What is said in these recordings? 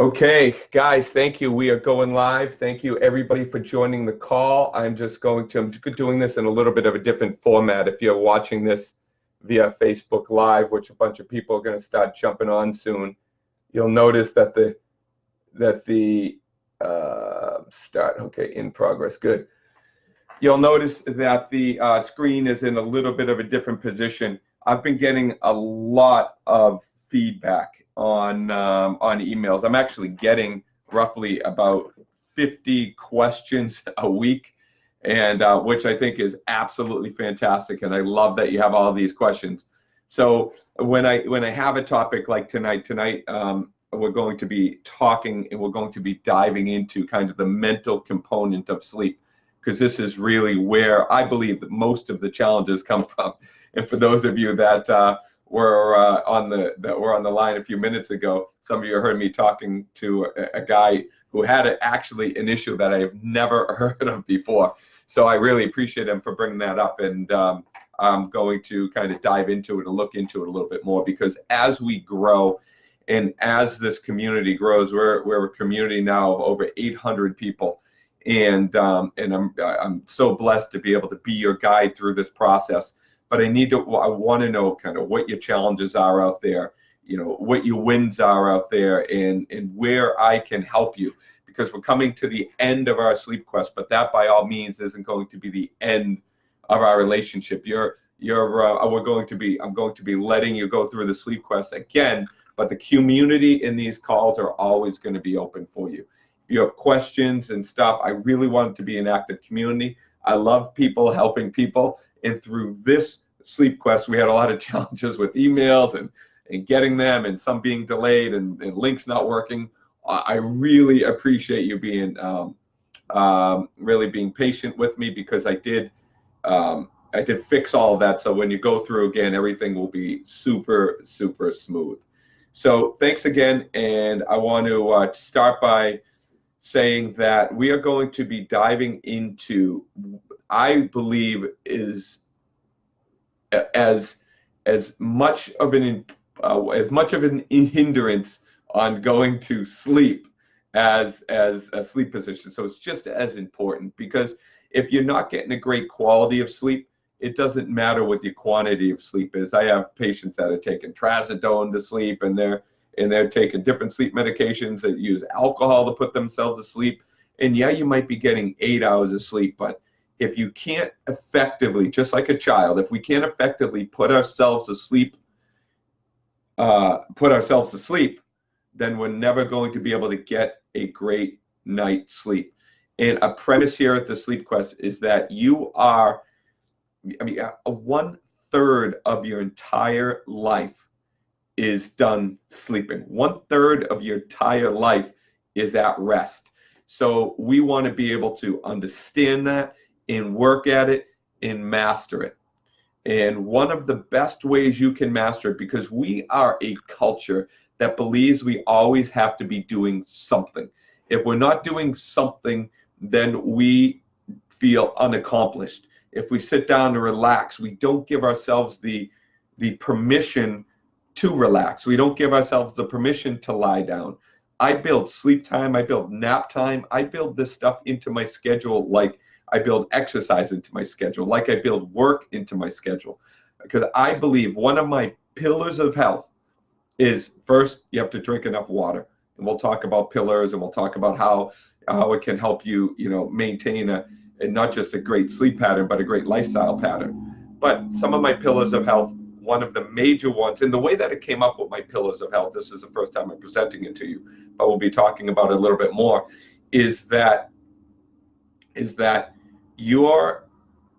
Okay, guys, thank you. We are going live. Thank you, everybody, for joining the call. I'm doing this in a little bit of a different format. If you're watching this via Facebook Live, which a bunch of people are going to start jumping on soon, you'll notice that in progress, good. You'll notice that the screen is in a little bit of a different position. I've been getting a lot of feedback on emails. I'm actually getting roughly about 50 questions a week, and which I think is absolutely fantastic. And I love that you have all these questions. So when I have a topic like tonight, we're going to be talking and we're going to be diving into kind of the mental component of sleep, because this is really where I believe that most of the challenges come from. And for those of you that were on the line a few minutes ago, some of you heard me talking to a guy who had actually an issue that I have never heard of before. So I really appreciate him for bringing that up, and I'm going to kind of dive into it and look into it a little bit more, because as we grow and as this community grows, we're a community now of over 800 people. And I'm so blessed to be able to be your guide through this process. But I want to know kind of what your challenges are out there, what your wins are out there, and where I can help you, because we're coming to the end of our sleep quest. But that by all means isn't going to be the end of our relationship. I'm going to be letting you go through the sleep quest again, but the community in these calls are always going to be open for you. You have questions and stuff. I really want it to be an active community. I love people helping people. And through this sleep quest, we had a lot of challenges with emails and getting them, and some being delayed and links not working. I really appreciate you being really being patient with me, because I did fix all of that. So when you go through again, everything will be super, super smooth. So thanks again. And I want to start by saying that we are going to be diving into, I believe, is as much of an hindrance on going to sleep as a sleep position. So it's just as important, because if you're not getting a great quality of sleep, it doesn't matter what your quantity of sleep is. I have patients that are taking trazodone to sleep, and they're taking different sleep medications that use alcohol to put themselves to sleep. And yeah, you might be getting 8 hours of sleep, but if you can't effectively, just like a child, if we can't effectively put ourselves to sleep, then we're never going to be able to get a great night's sleep. And a premise here at the Sleep Quest is that one-third of your entire life is done sleeping. 1/3 of your entire life is at rest. So we want to be able to understand that and work at it and master it. And one of the best ways you can master it, because we are a culture that believes we always have to be doing something. If we're not doing something, then we feel unaccomplished. If we sit down to relax, we don't give ourselves the permission to relax. We don't give ourselves the permission to lie down. I build sleep time, I build nap time, I build this stuff into my schedule, like I build exercise into my schedule, like I build work into my schedule. Because I believe one of my pillars of health is, first, you have to drink enough water. And we'll talk about pillars, and we'll talk about how it can help you, maintain and not just a great sleep pattern, but a great lifestyle pattern. But some of my pillars of health, one of the major ones, and the way that it came up with my pillars of health, this is the first time I'm presenting it to you, but we'll be talking about it a little bit more, is that your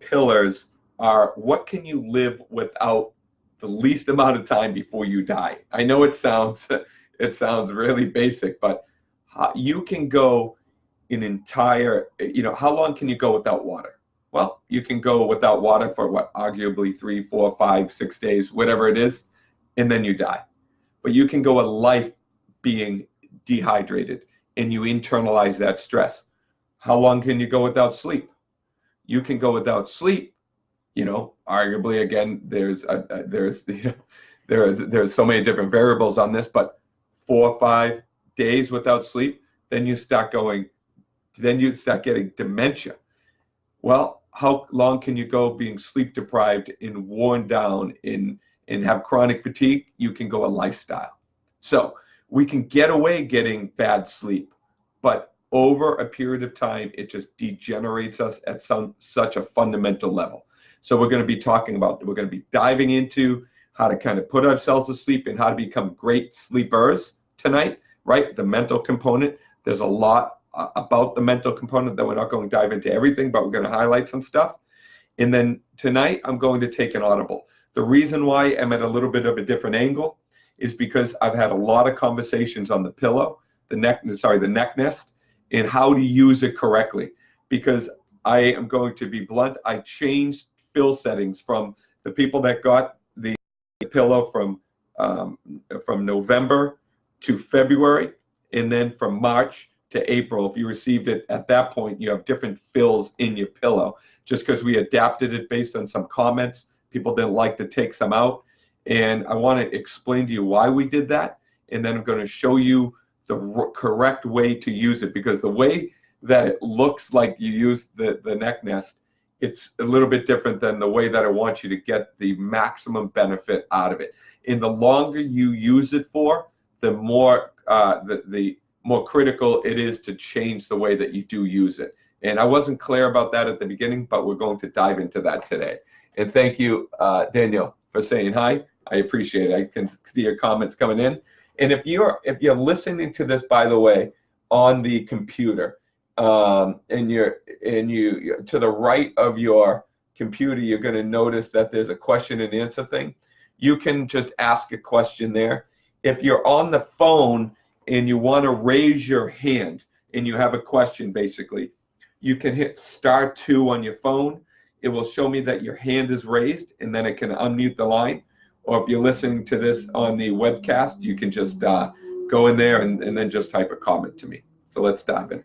pillars are, what can you live without the least amount of time before you die? I know it sounds really basic, but you can go an entire, how long can you go without water? Well, you can go without water for arguably 3, 4, 5, 6 days, whatever it is, and then you die. But you can go a life being dehydrated, and you internalize that stress. How long can you go without sleep? You can go without sleep, arguably, again, there's so many different variables on this, but 4, 5, days without sleep, then you start getting dementia. Well, how long can you go being sleep deprived and worn down and have chronic fatigue? You can go a lifestyle. So we can get away getting bad sleep, but over a period of time, it just degenerates us at such a fundamental level. So we're going to be diving into how to kind of put ourselves to sleep and how to become great sleepers tonight, right? The mental component. There's a lot about the mental component that we're not going to dive into everything, but we're going to highlight some stuff. And then tonight, I'm going to take an audible. The reason why I'm at a little bit of a different angle is because I've had a lot of conversations on the pillow, the neck nest, and how to use it correctly. Because I am going to be blunt, I changed fill settings from the people that got the pillow from November to February, and then from March to April. If you received it at that point, you have different fills in your pillow, just because we adapted it based on some comments. People didn't like to take some out, and I want to explain to you why we did that, and then I'm going to show you the correct way to use it, because the way that it looks like you use the neck nest, it's a little bit different than the way that I want you to get the maximum benefit out of it. And the longer you use it for, the more the more critical it is to change the way that you do use it. And I wasn't clear about that at the beginning, but we're going to dive into that today. And thank you, Daniel, for saying hi. I appreciate it. I can see your comments coming in. And if you're listening to this, by the way, on the computer, and you to the right of your computer, you're going to notice that there's a question and answer thing. You can just ask a question there. If you're on the phone and you want to raise your hand and you have a question, basically, you can hit *2 on your phone. It will show me that your hand is raised, and then it can unmute the line. Or if you're listening to this on the webcast, you can just go in there and then just type a comment to me. So let's dive in.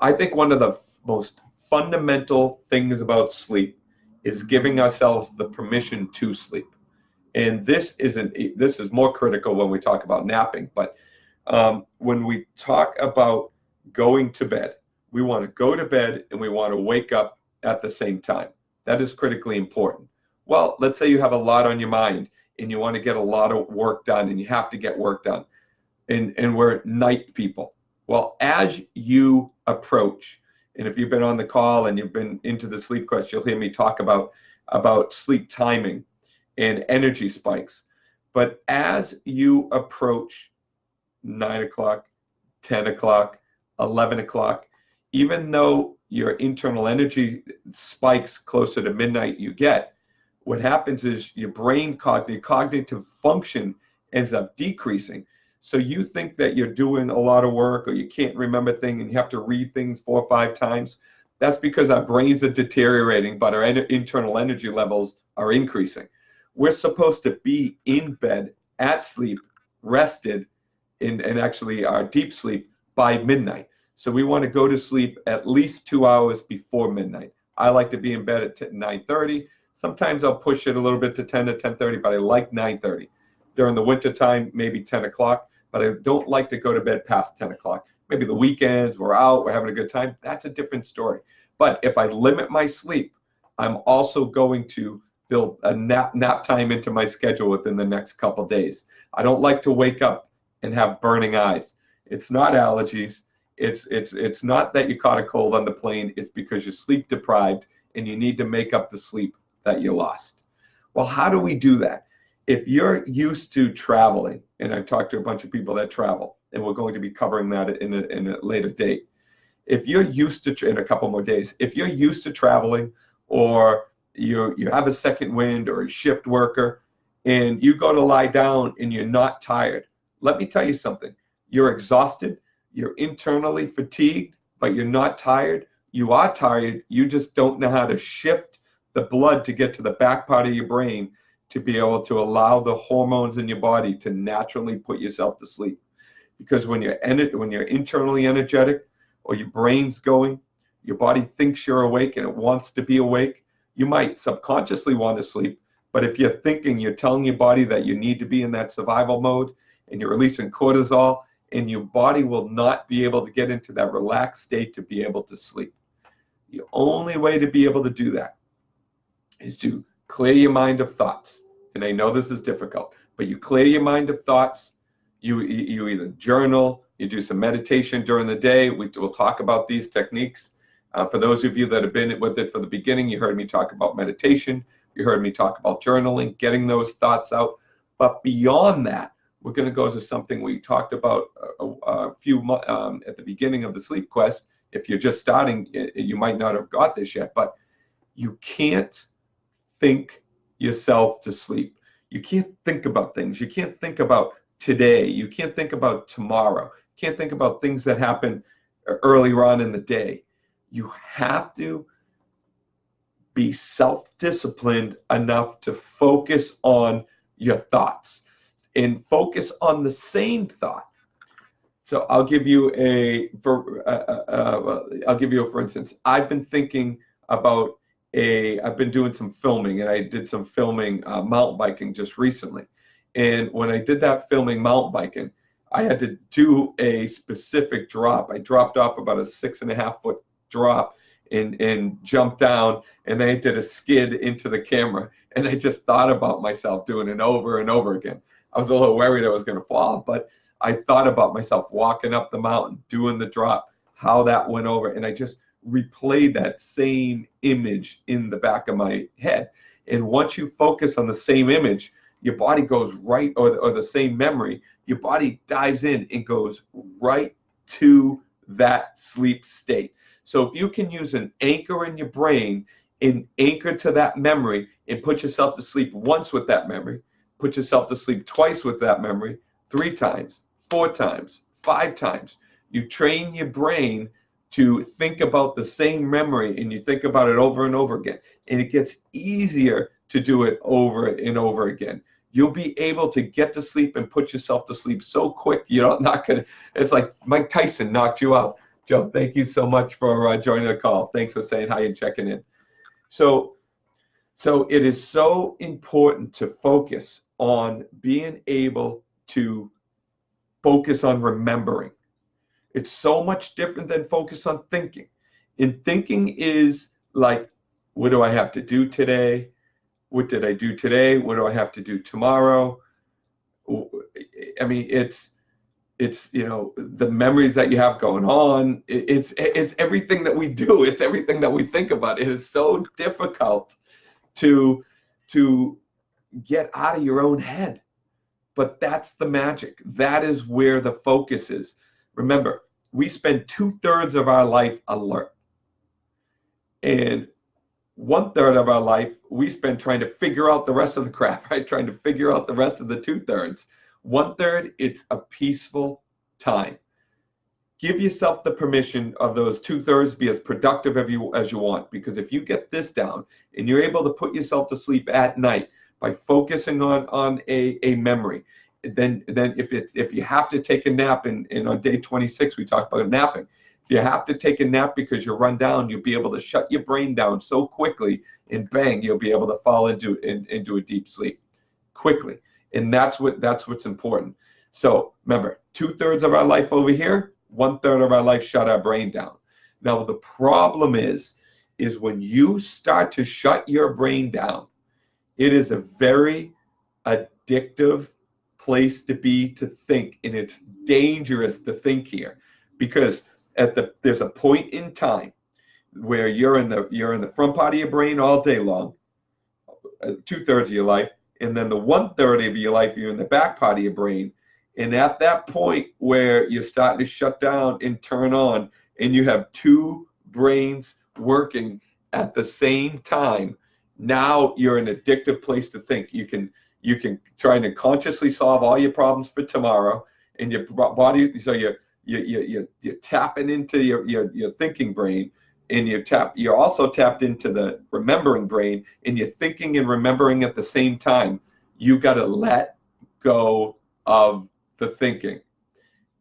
I think one of the most fundamental things about sleep is giving ourselves the permission to sleep. And this is more critical when we talk about napping. But when we talk about going to bed, we want to go to bed and we want to wake up at the same time. That is critically important. Well, let's say you have a lot on your mind and you want to get a lot of work done, and you have to get work done. And we're night people. Well, as you approach, and if you've been on the call and you've been into the sleep quest, you'll hear me talk about sleep timing and energy spikes. But as you approach 9 o'clock, 10 o'clock, 11 o'clock, even though your internal energy spikes closer to midnight you get, what happens is your brain cognitive function ends up decreasing. So you think that you're doing a lot of work, or you can't remember things and you have to read things 4 or 5 times. That's because our brains are deteriorating, but our internal energy levels are increasing. We're supposed to be in bed at sleep, rested, and actually our deep sleep by midnight. So we want to go to sleep at least 2 hours before midnight. I like to be in bed at 9:30. Sometimes I'll push it a little bit to 10 to 10:30, but I like 9:30. During the winter time, maybe 10 o'clock, but I don't like to go to bed past 10 o'clock. Maybe the weekends, we're out, we're having a good time. That's a different story. But if I limit my sleep, I'm also going to build a nap time into my schedule within the next couple days. I don't like to wake up and have burning eyes. It's not allergies. It's not that you caught a cold on the plane. It's because you're sleep deprived and you need to make up the sleep that you lost. Well, how do we do that? If you're used to traveling, and I've talked to a bunch of people that travel, and we're going to be covering that in a later date. If you're used to, in a couple more days, if you're used to traveling, or you have a second wind or a shift worker, and you go to lie down and you're not tired, let me tell you something. You're exhausted, you're internally fatigued, but you're not tired. You are tired, you just don't know how to shift the blood to get to the back part of your brain to be able to allow the hormones in your body to naturally put yourself to sleep. Because when you're internally energetic, or your brain's going, your body thinks you're awake and it wants to be awake. You might subconsciously want to sleep, but if you're thinking, you're telling your body that you need to be in that survival mode, and you're releasing cortisol, and your body will not be able to get into that relaxed state to be able to sleep. The only way to be able to do that is to clear your mind of thoughts. And I know this is difficult, but you clear your mind of thoughts. You either journal, you do some meditation during the day. We'll talk about these techniques. For those of you that have been with it from the beginning, you heard me talk about meditation. You heard me talk about journaling, getting those thoughts out. But beyond that, we're going to go to something we talked about a few at the beginning of the Sleep Quest. If you're just starting, you might not have got this yet, but you can't think yourself to sleep. You can't think about things. You can't think about today. You can't think about tomorrow. You can't think about things that happen earlier on in the day. You have to be self-disciplined enough to focus on your thoughts and focus on the same thought. So I'll give you for instance, I've been thinking about I've been doing some filming, and I did some filming mountain biking just recently. And when I did that filming mountain biking, I had to do a specific drop. I dropped off about a 6.5 foot drop and jumped down, and then I did a skid into the camera. And I just thought about myself doing it over and over again. I was a little worried I was going to fall, but I thought about myself walking up the mountain, doing the drop, how that went over, and I just replayed that same image in the back of my head. And once you focus on the same image, your body goes right, or the same memory, your body dives in and goes right to that sleep state. So if you can use an anchor in your brain and anchor to that memory and put yourself to sleep once with that memory, put yourself to sleep twice with that memory, 3 times, 4 times, 5 times, you train your brain to think about the same memory, and you think about it over and over again. And it gets easier to do it over and over again. You'll be able to get to sleep and put yourself to sleep so quick, you're not gonna, it's like Mike Tyson knocked you out. Joe, thank you so much for joining the call. Thanks for saying hi and checking in. So it is so important to focus on being able to focus on remembering. It's so much different than focus on thinking. And thinking is like, what do I have to do today? What did I do today? What do I have to do tomorrow? I mean, it's the memories that you have going on. It's everything that we do. It's everything that we think about. It is so difficult to get out of your own head. But that's the magic. That is where the focus is. Remember, we spend 2/3 of our life alert. And 1/3 of our life, we spend trying to figure out the rest of the crap, right? Trying to figure out the rest of the 2/3. 1/3, it's a peaceful time. Give yourself the permission of those 2/3 to be as productive as you want. Because if you get this down and you're able to put yourself to sleep at night by focusing on a memory, then if you have to take a nap, and on day 26 we talked about napping. If you have to take a nap because you're run down, you'll be able to shut your brain down so quickly, and bang, you'll be able to fall into a deep sleep quickly. And that's what's important. So remember, 2/3 of our life over here, 1/3 of our life shut our brain down. Now the problem is when you start to shut your brain down, it is a very addictive place to be to think, and it's dangerous to think here, because there's a point in time where you're in the front part of your brain all day long, 2/3 of your life, and then the 1/3 of your life you're in the back part of your brain. And at that point where you're starting to shut down and turn on, and you have 2 brains working at the same time, now you're in an addictive place to think. You can try to consciously solve all your problems for tomorrow, and your body, so you're tapping into your thinking brain, and you're also tapped into the remembering brain, and you're thinking and remembering at the same time. You got to let go of the thinking,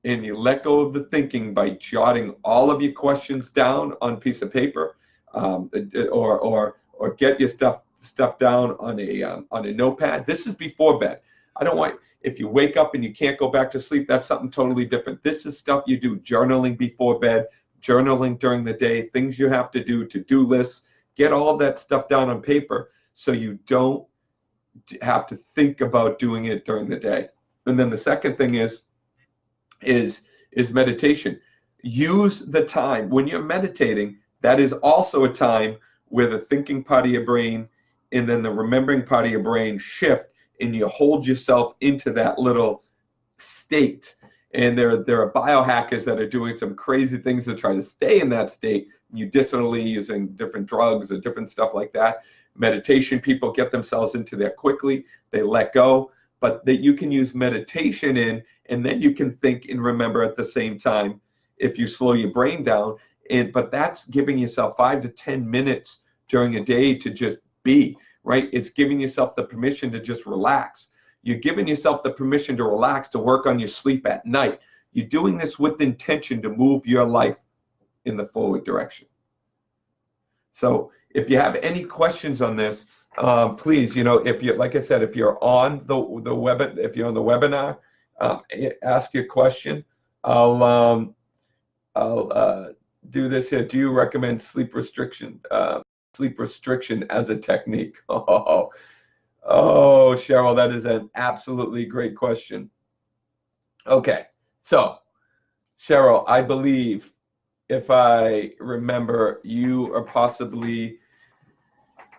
and you let go of the thinking by jotting all of your questions down on a piece of paper, or get your stuff down on a notepad. This is before bed. I don't want, if you wake up and you can't go back to sleep, that's something totally different. This is stuff you do, journaling before bed, journaling during the day, things you have to do lists, get all of that stuff down on paper so you don't have to think about doing it during the day. And then the second thing is meditation. Use the time when you're meditating. That is also a time where the thinking part of your brain and then the remembering part of your brain shift, and you hold yourself into that little state. And there are biohackers that are doing some crazy things to try to stay in that state, medicinally, using different drugs or different stuff like that. Meditation people get themselves into there quickly. They let go, but that you can use meditation in, and then you can think and remember at the same time if you slow your brain down. But that's giving yourself 5 to 10 minutes during a day to just be, right? It's giving yourself the permission to just relax. You're giving yourself the permission to relax, to work on your sleep at night. You're doing this with intention to move your life in the forward direction. So if you have any questions on this, please, if you, like I said, if you're on the webinar, ask your question. I'll do this here. Do you recommend sleep restriction as a technique? Oh, Cheryl, that is an absolutely great question. Okay, so Cheryl, I believe, if I remember, you are possibly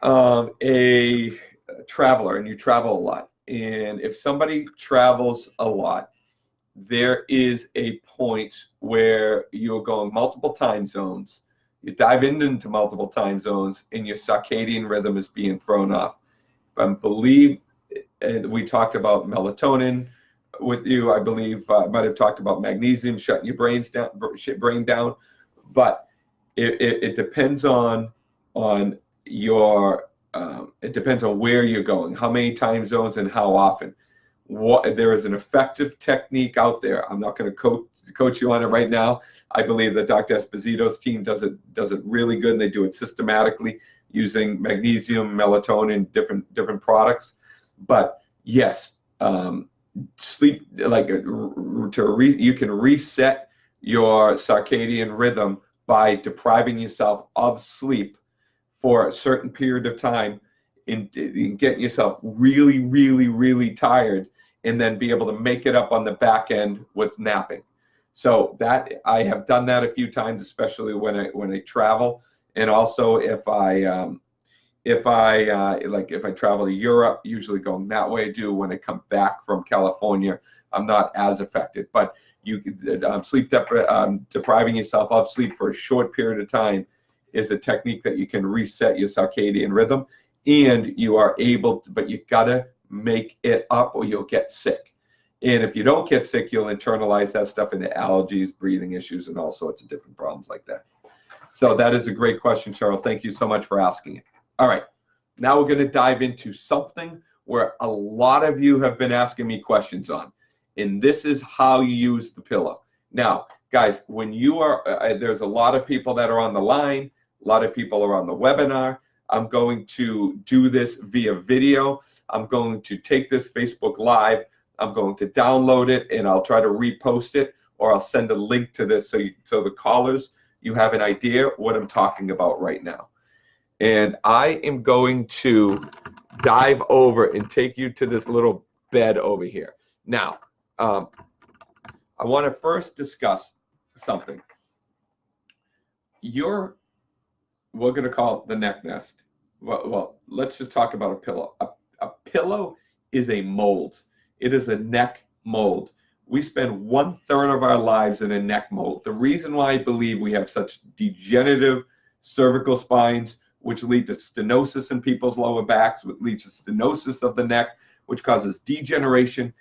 a traveler, and you travel a lot. And if somebody travels a lot, there is a point where you're going multiple time zones. You dive into multiple time zones, and your circadian rhythm is being thrown off. I believe, and we talked about melatonin with you. I believe I might have talked about magnesium shutting your brain down. But it depends on your it depends on where you're going, how many time zones, and how often. There is an effective technique out there. I'm not going to coach you on it right now. I believe that Dr. Esposito's team does it really good, and they do it systematically using magnesium, melatonin, different products. But yes, sleep, like you can reset your circadian rhythm by depriving yourself of sleep for a certain period of time, in getting yourself really, really, really tired, and then be able to make it up on the back end with napping. So that I have done that a few times, especially when I travel, and also if I travel to Europe, usually going that way. When I come back from California, I'm not as affected. But you depriving yourself of sleep for a short period of time is a technique that you can reset your circadian rhythm, and you are able to, but you gotta make it up or you'll get sick. And if you don't get sick, you'll internalize that stuff into allergies, breathing issues, and all sorts of different problems like that. So that is a great question, Cheryl. Thank you so much for asking it. All right, now we're going to dive into something where a lot of you have been asking me questions on, and this is how you use the pillow. Now, guys, when you are, there's a lot of people that are on the line, a lot of people are on the webinar. I'm going to do this via video. I'm going to take this Facebook Live. I'm going to download it, and I'll try to repost it, or I'll send a link to this so the callers, you have an idea what I'm talking about right now. And I am going to dive over and take you to this little bed over here. Now, I want to first discuss something. We're going to call it the neck nest. Well, let's just talk about a pillow. A pillow is a mold. It is a neck mold. We spend 1/3 of our lives in a neck mold. The reason why I believe we have such degenerative cervical spines, which lead to stenosis in people's lower backs, which leads to stenosis of the neck, which causes degeneration.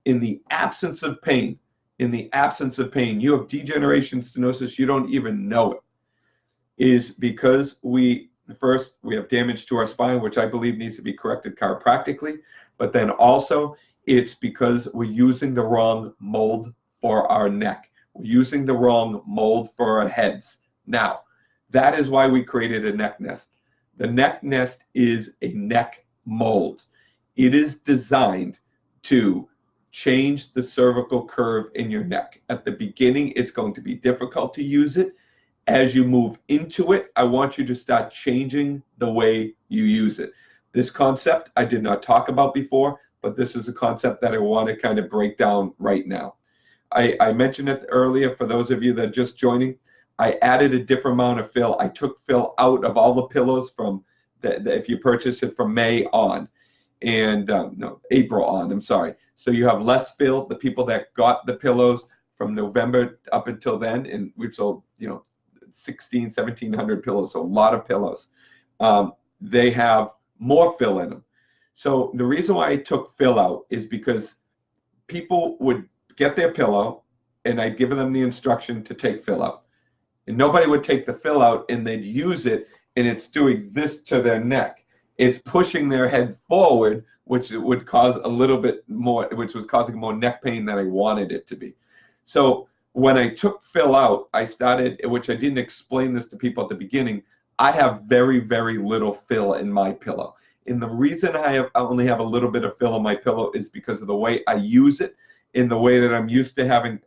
In the absence of pain, you have degeneration, stenosis, you don't even know it, is because we have damage to our spine, which I believe needs to be corrected chiropractically, but then also it's because we're using the wrong mold for our neck. We're using the wrong mold for our heads. Now, that is why we created a neck nest. The neck nest is a neck mold. It is designed to change the cervical curve in your neck. At the beginning, it's going to be difficult to use it. As you move into it, I want you to start changing the way you use it. This concept I did not talk about before, but this is a concept that I want to kind of break down right now. I mentioned it earlier for those of you that are just joining. I added a different amount of fill. I took fill out of all the pillows from if you purchase it from May on, and no, April on, I'm sorry. So you have less fill. The people that got the pillows from November up until then, and we've sold, 1,700 pillows, so a lot of pillows. They have more fill in them. So the reason why I took fill out is because people would get their pillow and I'd give them the instruction to take fill out. And nobody would take the fill out and they'd use it, and it's doing this to their neck. It's pushing their head forward, which would cause a little bit more, which was causing more neck pain than I wanted it to be. So when I took fill out, I started, which I didn't explain this to people at the beginning, I have very, very little fill in my pillow. And the reason I only have a little bit of fill in my pillow is because of the way I use it, in the way that I'm used to having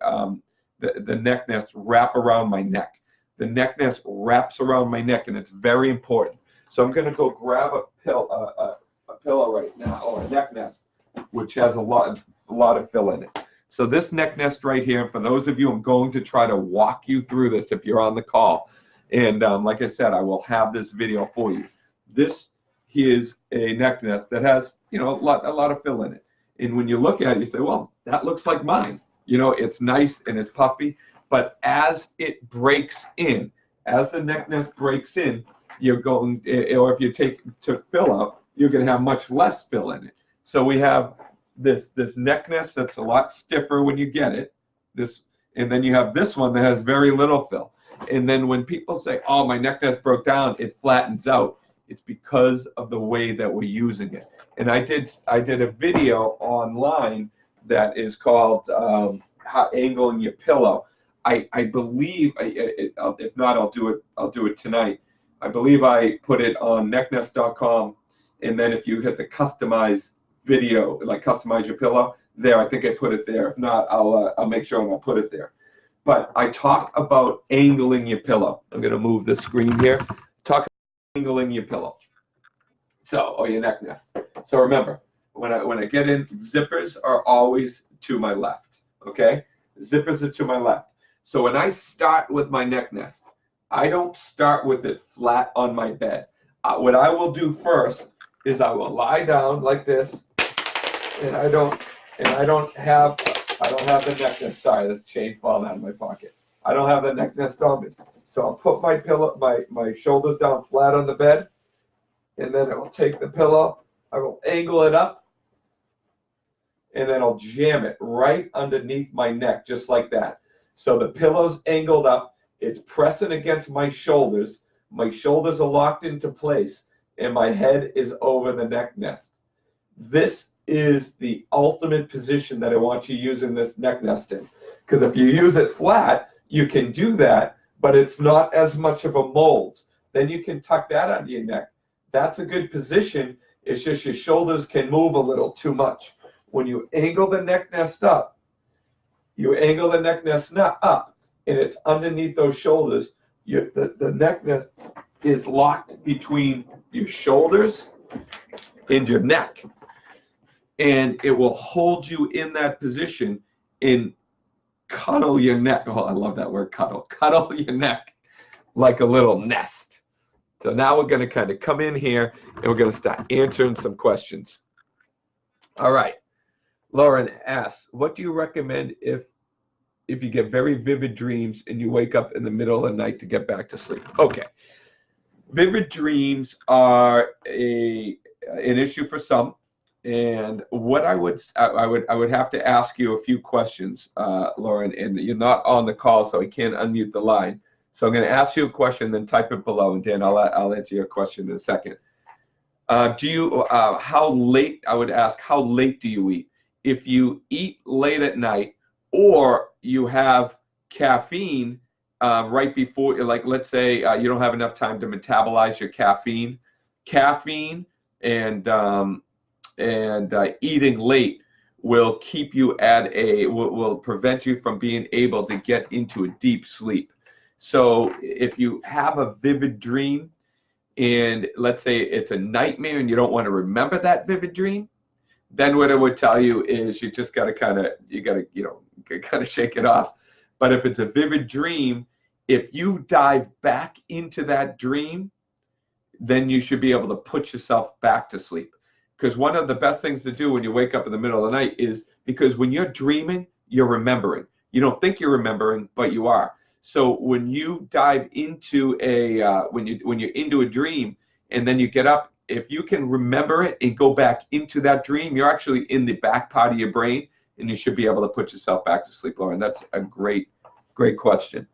the neck nest wrap around my neck. The neck nest wraps around my neck, and it's very important. So I'm going to go grab a pillow right now, or a neck nest, which has a lot of fill in it. So this neck nest right here, for those of you, I'm going to try to walk you through this if you're on the call. And like I said, I will have this video for you. This is a neck nest that has, a lot of fill in it. And when you look at it, you say, well, that looks like mine. It's nice and it's puffy. But as it breaks in, as the neck nest breaks in, you're going, or if you took fill out, you're going to have much less fill in it. So we have this neck nest that's a lot stiffer when you get it. And then you have this one that has very little fill. And then when people say, oh, my neck nest broke down, it flattens out. It's because of the way that we're using it. And I did a video online that is called How Angling Your Pillow. I believe, if not, I'll do it tonight. I believe I put it on necknest.com, and then if you hit the customize video, like customize your pillow, there, I think I put it there. If not, I'll make sure and I'll put it there. But I talk about angling your pillow. I'm going to move the screen here. Talk about angling your pillow. Or your neck nest. So remember, when I get in, zippers are always to my left. Okay, zippers are to my left. So when I start with my neck nest, I don't start with it flat on my bed. What I will do first is I will lie down like this, and I don't have the neck nest. Sorry, this chain falling out of my pocket. I don't have the neck nest on me. So I'll put my pillow, my shoulders down flat on the bed, and then I will take the pillow, I will angle it up, and then I'll jam it right underneath my neck, just like that. So the pillow's angled up, it's pressing against my shoulders are locked into place, and my head is over the neck nest. This is the ultimate position that I want you using this neck nest in. Because if you use it flat, you can do that, but it's not as much of a mold. Then you can tuck that under your neck. That's a good position. It's just your shoulders can move a little too much. When you angle the neck nest up, and it's underneath those shoulders, the neck nest is locked between your shoulders and your neck. And it will hold you in that position and cuddle your neck. Oh, I love that word, cuddle. Cuddle your neck like a little nest. So now we're going to kind of come in here and we're going to start answering some questions. All right. Lauren asks, what do you recommend if you get very vivid dreams and you wake up in the middle of the night to get back to sleep? Okay. Vivid dreams are an issue for some. And what I would have to ask you a few questions, Lauren, and you're not on the call, so I can't unmute the line. So I'm going to ask you a question, then type it below, and Dan, I'll answer your question in a second. How late? I would ask, how late do you eat? If you eat late at night, or you have caffeine right before, like let's say you don't have enough time to metabolize your caffeine, and eating late will keep you at will prevent you from being able to get into a deep sleep. So if you have a vivid dream, and let's say it's a nightmare and you don't want to remember that vivid dream, then what I would tell you is you just got to kind of shake it off. But if it's a vivid dream, if you dive back into that dream, then you should be able to put yourself back to sleep. Because one of the best things to do when you wake up in the middle of the night is, because when you're dreaming, you're remembering. You don't think you're remembering, but you are. So when you dive into when you're into a dream and then you get up, if you can remember it and go back into that dream, you're actually in the back part of your brain, and you should be able to put yourself back to sleep, Lauren. That's a great question.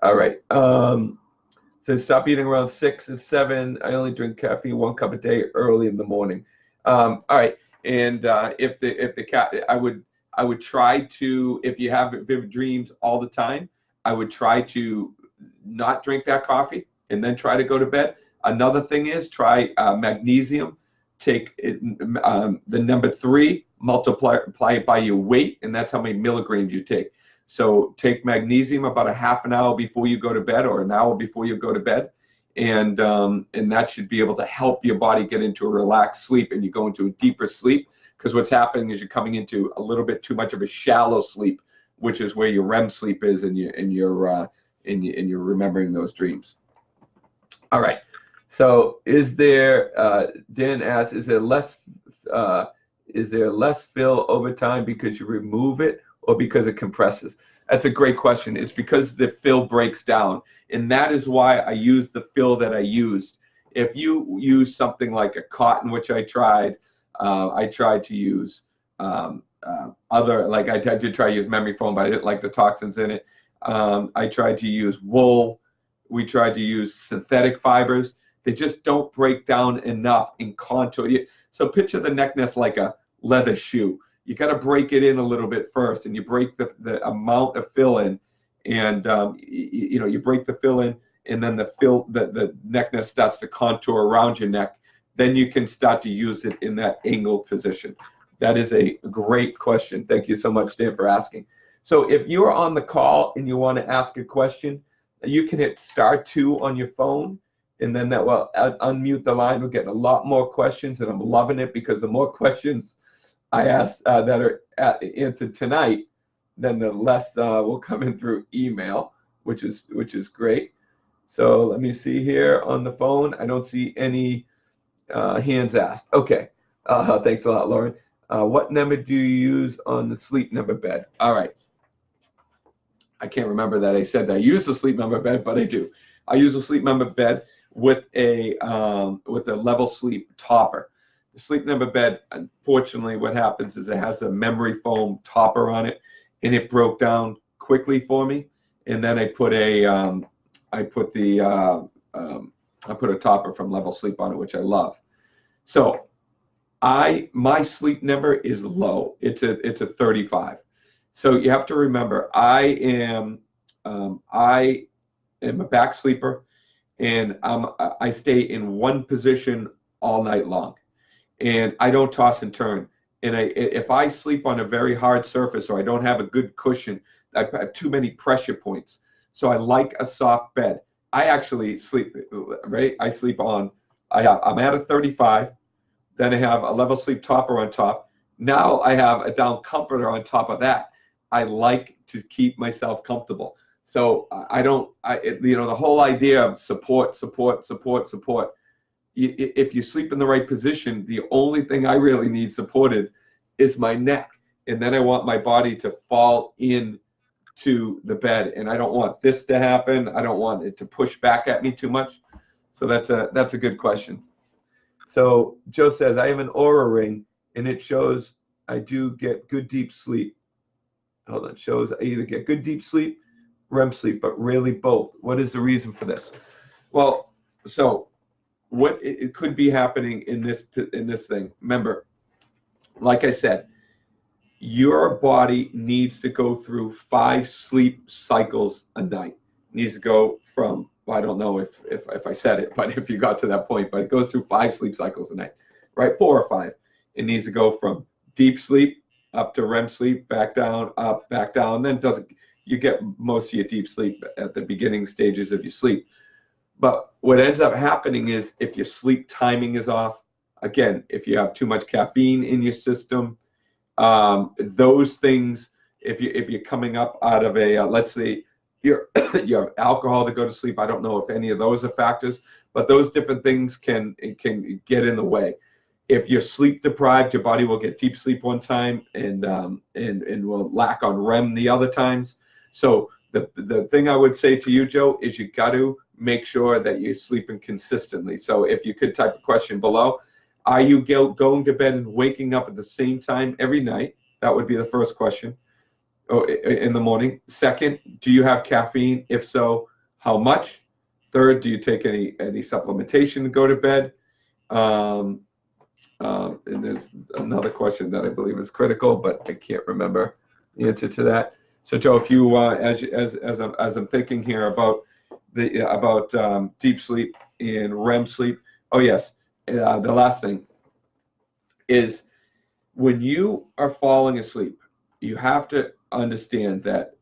All right. So stop eating around 6 and 7. I only drink caffeine 1 cup a day early in the morning. All right. And if the cat, I would try to, if you have vivid dreams all the time, I would try to not drink that coffee and then try to go to bed. Another thing is try magnesium. Take it, the number 3, multiply it by your weight, and that's how many milligrams you take. So take magnesium about a half an hour before you go to bed, or an hour before you go to bed, and that should be able to help your body get into a relaxed sleep, and you go into a deeper sleep. Because what's happening is you're coming into a little bit too much of a shallow sleep, which is where your REM sleep is, and you're remembering those dreams. All right. So is there? Dan asks, is there less fill over time because you remove it, or because it compresses? That's a great question. It's because the fill breaks down, and that is why I use the fill that I used. If you use something like a cotton, which I tried to use other, like I did try to use memory foam, but I didn't like the toxins in it. I tried to use wool. We tried to use synthetic fibers. They just don't break down enough in contour. So picture the neck nest like a leather shoe. You got to break it in a little bit first, and you break the amount of fill in, and you break the fill in, and then the neck nest starts to contour around your neck. Then you can start to use it in that angled position. That is a great question. Thank you so much, Dan, for asking. So if you're on the call and you want to ask a question, you can hit *2 on your phone, and then that will unmute the line. We're getting a lot more questions, and I'm loving it, because the more questions I ask that are answered tonight, then the less will come in through email, which is great. So let me see here on the phone. I don't see any hands asked. Okay. Thanks a lot, Lauren. What number do you use on the Sleep Number bed? All right. I can't remember that I said that I use the Sleep Number bed, but I do. I use a Sleep Number bed with a level sleep topper. The Sleep Number bed, unfortunately, what happens is it has a memory foam topper on it, and it broke down quickly for me. And then I put a topper from Level Sleep on it, which I love. So my sleep number is low. It's a 35. So you have to remember, I am a back sleeper, and I stay in one position all night long, and I don't toss and turn. And if I sleep on a very hard surface, or I don't have a good cushion, I have too many pressure points. So I like a soft bed. I actually sleep, right? I'm at a 35. Then I have a Level Sleep topper on top. Now I have a down comforter on top of that. I like to keep myself comfortable. So the whole idea of support. If you sleep in the right position, the only thing I really need supported is my neck. And then I want my body to fall in to the bed. And I don't want this to happen. I don't want it to push back at me too much. So that's a good question. So Joe says, I have an Oura ring, and it shows I do get good deep sleep. Hold on, shows I either get good deep sleep, REM sleep, but rarely both. What is the reason for this? Well, so what it could be happening in this thing. Remember, like I said, your body needs to go through 5 sleep cycles a night. It needs to go from, well, I don't know if I said it, but if you got to that point, but it goes through 5 sleep cycles a night, right? 4 or 5. It needs to go from deep sleep up to REM sleep, back down, up, back down. Then you get most of your deep sleep at the beginning stages of your sleep. But what ends up happening is if your sleep timing is off, again, if you have too much caffeine in your system, those things, if you're coming up out of a, let's say you have alcohol to go to sleep, I don't know if any of those are factors, but those different things can get in the way. If you're sleep deprived, your body will get deep sleep one time and will lack on REM the other times. So the thing I would say to you, Joe, is you got to make sure that you're sleeping consistently. So if you could type a question below, are you going to bed and waking up at the same time every night? That would be the first question. In the morning. Second, do you have caffeine? If so, how much? Third, do you take any supplementation to go to bed? And there's another question that I believe is critical, but I can't remember the answer to that. So Joe, if you as I'm thinking here about deep sleep and REM sleep. Oh yes, the last thing is when you are falling asleep, you have to understand that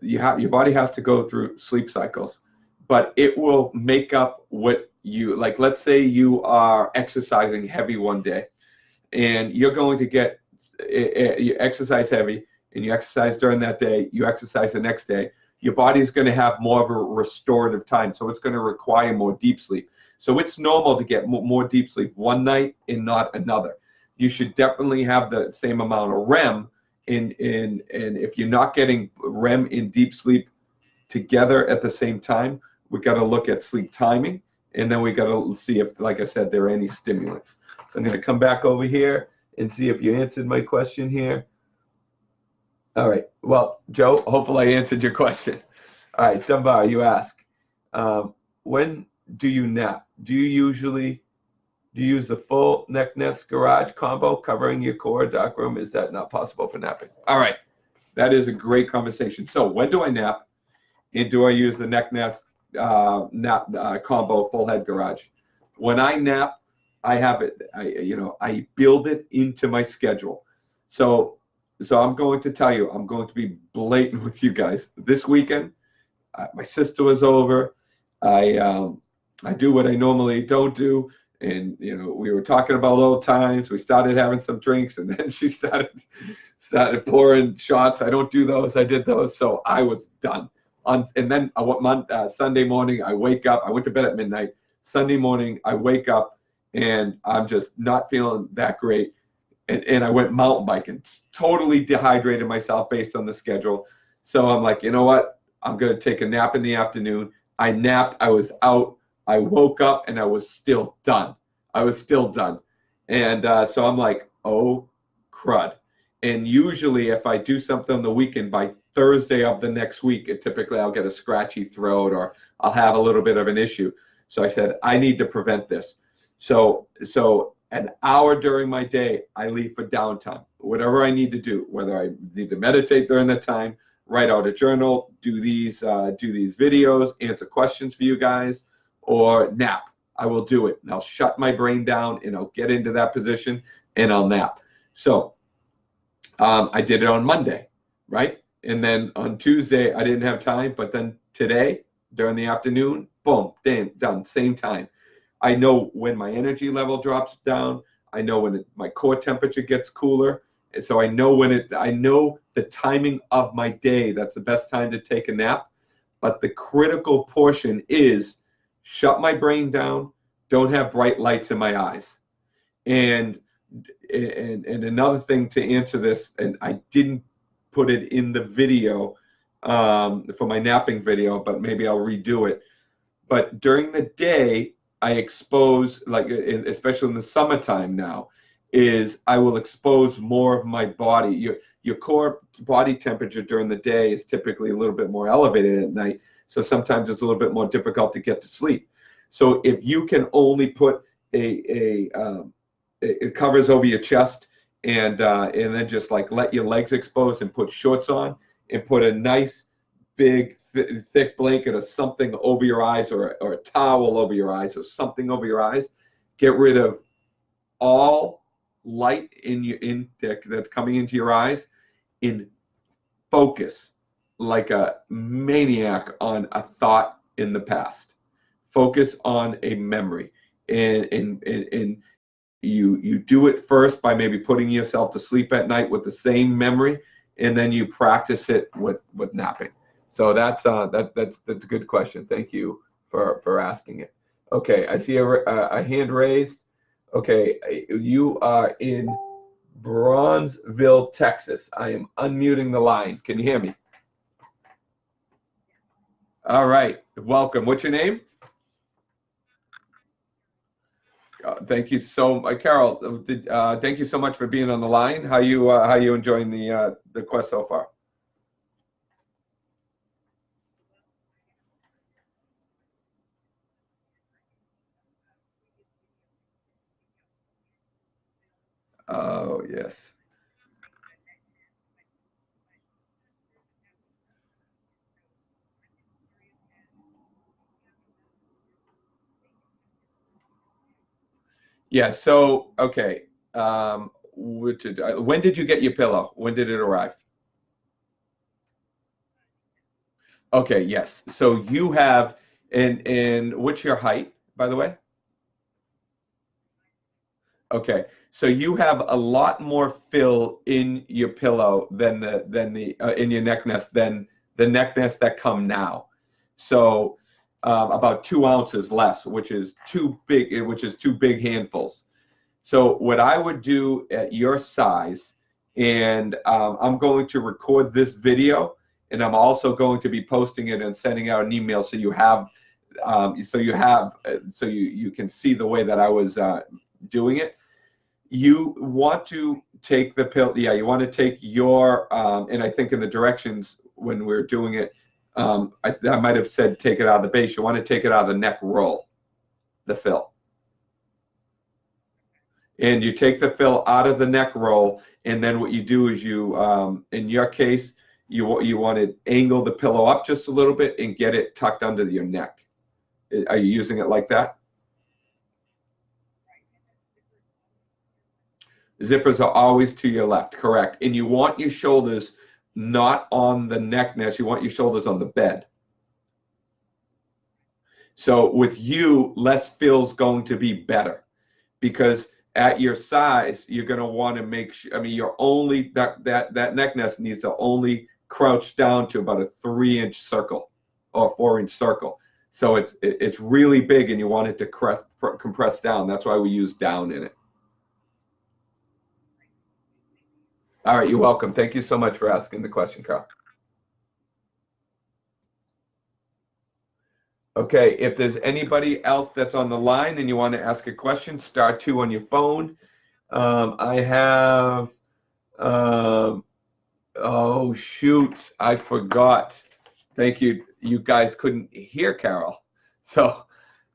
your body has to go through sleep cycles, but it will make up what you like. Let's say you are exercising heavy one day, and you're going to get you exercise heavy, and you exercise during that day. You exercise the next day. Your body is going to have more of a restorative time, so it's going to require more deep sleep. So it's normal to get more deep sleep one night and not another. You should definitely have the same amount of REM. And if you're not getting REM and deep sleep together at the same time, we got to look at sleep timing, and then we got to see if, like I said, there are any stimulants. So I'm going to come back over here and see if you answered my question here. All right. Well, Joe, hopefully I answered your question. All right, Dunbar, you ask, when do you nap? Do you use the full neck nest garage combo covering your core dark room? Is that not possible for napping? All right, that is a great conversation. So when do I nap, and do I use the neck nest combo full head garage? When I nap, I have it. I build it into my schedule. So I'm going to tell you, I'm going to be blatant with you guys. This weekend, my sister was over. I do what I normally don't do. And we were talking about old times. We started having some drinks, and then she started pouring shots. I don't do those. I did those, so I was done. And then Sunday morning, I wake up. I went to bed at midnight. Sunday morning, I wake up, and I'm just not feeling that great. And I went mountain biking. Totally dehydrated myself based on the schedule. So I'm like, you know what? I'm gonna take a nap in the afternoon. I napped. I was out. I woke up and I was still done. And so I'm like, oh, crud. And usually if I do something on the weekend, by Thursday of the next week, typically I'll get a scratchy throat or I'll have a little bit of an issue. So I said, I need to prevent this. So an hour during my day, I leave for downtime. Whatever I need to do, whether I need to meditate during that time, write out a journal, do these videos, answer questions for you guys, or nap. I will do it, and I'll shut my brain down, and I'll get into that position, and I'll nap. So I did it on Monday, right? And then on Tuesday, I didn't have time, but then today, during the afternoon, boom, done, same time. I know when my energy level drops down. I know when my core temperature gets cooler. And so I know the timing of my day. That's the best time to take a nap. But the critical portion is shut my brain down, don't have bright lights in my eyes. And another thing to answer this, and I didn't put it in the video for my napping video, but maybe I'll redo it. But during the day, I expose, especially in the summertime now, is I will expose more of my body. Your core body temperature during the day is typically a little bit more elevated at night. So sometimes it's a little bit more difficult to get to sleep. So if you can only put it covers over your chest and then just let your legs expose and put shorts on and put a nice big thick blanket or something over your eyes or a towel over your eyes or something over your eyes, get rid of all light that's coming into your eyes, and focus like a maniac on a thought in the past. Focus on a memory, and you do it first by maybe putting yourself to sleep at night with the same memory, and then you practice it with napping. So that's a good question. Thank you for asking it. Okay, I see a hand raised. Okay, you are in Bronzeville, Texas. I am unmuting the line. Can you hear me? All right, welcome. What's your name? Thank you so much, Carol. Thank you so much for being on the line. How you enjoying the quest so far? Oh yes. Yeah. So okay. When did you get your pillow? When did it arrive? Okay. Yes. So you have, and what's your height, by the way? Okay, so you have a lot more fill in your pillow than the in your neck nest than the neck nests that come now. So about 2 ounces less, which is two big handfuls. So what I would do at your size, and I'm going to record this video, and I'm also going to be posting it and sending out an email so you have so you can see the way that I was doing it. You want to take the pill. Yeah, you want to take your, and I think in the directions when we're doing it, I might have said take it out of the base. You want to take it out of the neck roll, the fill. And you take the fill out of the neck roll, and then what you do is you, in your case, you want to angle the pillow up just a little bit and get it tucked under your neck. Are you using it like that? Zippers are always to your left, correct. And you want your shoulders not on the neck nest. You want your shoulders on the bed. So with you, less fill's going to be better, because at your size, you're going to want to make sure. I mean, you're only that neck nest needs to only crouch down to about a 3-inch circle or 4-inch circle. So it's really big, and you want it to compress down. That's why we use down in it. All right, you're welcome. Thank you so much for asking the question, Carl. Okay, if there's anybody else that's on the line and you want to ask a question, *2 on your phone. I have, oh shoot, I forgot. Thank you. You guys couldn't hear Carol. So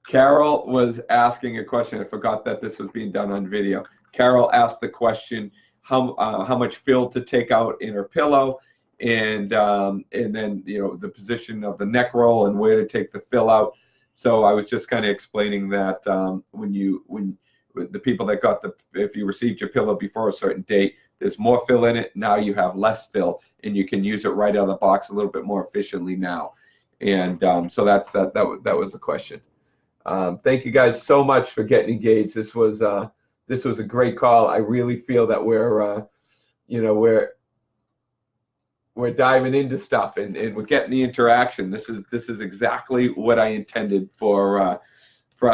Carol was asking a question. I forgot that this was being done on video. Carol asked the question, how much fill to take out in her pillow, and then the position of the neck roll and where to take the fill out. So I was just kind of explaining that when the people that got if you received your pillow before a certain date, there's more fill in it. Now you have less fill, and you can use it right out of the box a little bit more efficiently now. And so that was the question. Thank you guys so much for getting engaged. This was a great call. I really feel that we're diving into stuff, and we're getting the interaction. This is exactly what I intended for us for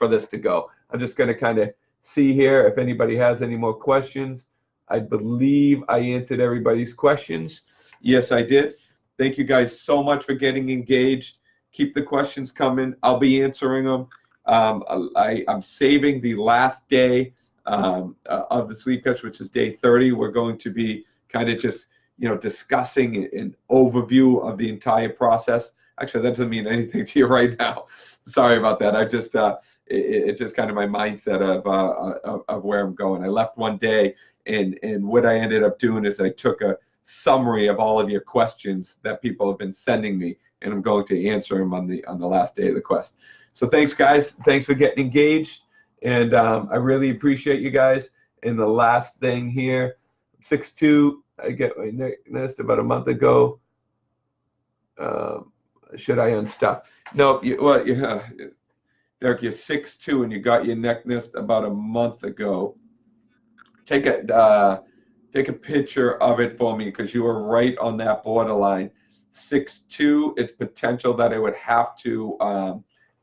this to go. I'm just going to kind of see here if anybody has any more questions. I believe I answered everybody's questions. Yes, I did. Thank you guys so much for getting engaged. Keep the questions coming. I'll be answering them. I'm saving the last day of the sleep coach, which is day 30. We're going to be kind of just discussing an overview of the entire process. Actually, that doesn't mean anything to you right now. Sorry about that. I just it's just kind of my mindset of where I'm going. I left one day, and what I ended up doing is I took a summary of all of your questions that people have been sending me, and I'm going to answer them on the last day of the quest. So thanks, guys. Thanks for getting engaged, And I really appreciate you guys. And the last thing here, 6'2", I get my neck nest about a month ago. Should I unstuff? No, Derek, you're 6'2" and you got your neck nest about a month ago. Take a picture of it for me, because you were right on that borderline. 6'2", it's potential that I would have to,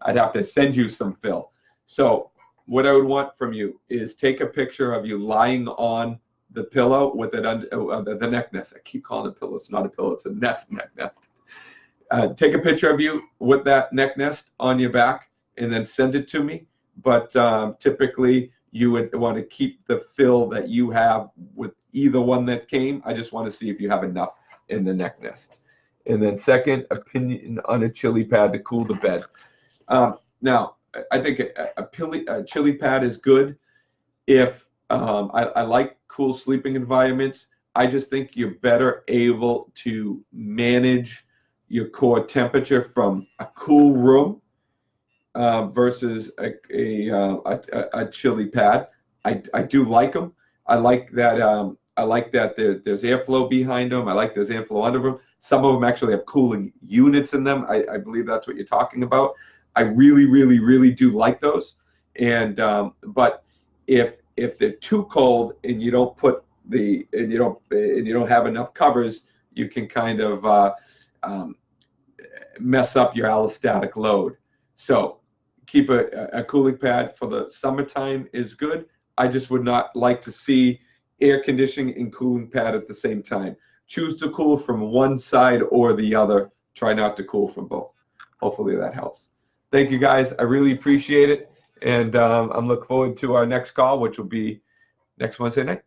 I'd have to send you some fill. So what I would want from you is take a picture of you lying on the pillow with it under the neck nest. I keep calling it a pillow. It's not a pillow. It's a neck nest. Take a picture of you with that neck nest on your back and then send it to me. But typically you would want to keep the fill that you have with either one that came. I just want to see if you have enough in the neck nest. And then second, opinion on a chili pad to cool the bed. Now, I think a chili pad is good if I like cool sleeping environments. I just think you're better able to manage your core temperature from a cool room versus a chili pad. I do like them. I like that. I like that there's airflow behind them. I like there's airflow under them. Some of them actually have cooling units in them. I believe that's what you're talking about. I really, really, really do like those. And but if they're too cold and you don't put and you don't have enough covers, you can kind of mess up your allostatic load. So keep a cooling pad for the summertime is good. I just would not like to see air conditioning and cooling pad at the same time. Choose to cool from one side or the other. Try not to cool from both. Hopefully that helps. Thank you guys. I really appreciate it. And I'm looking forward to our next call, which will be next Wednesday night.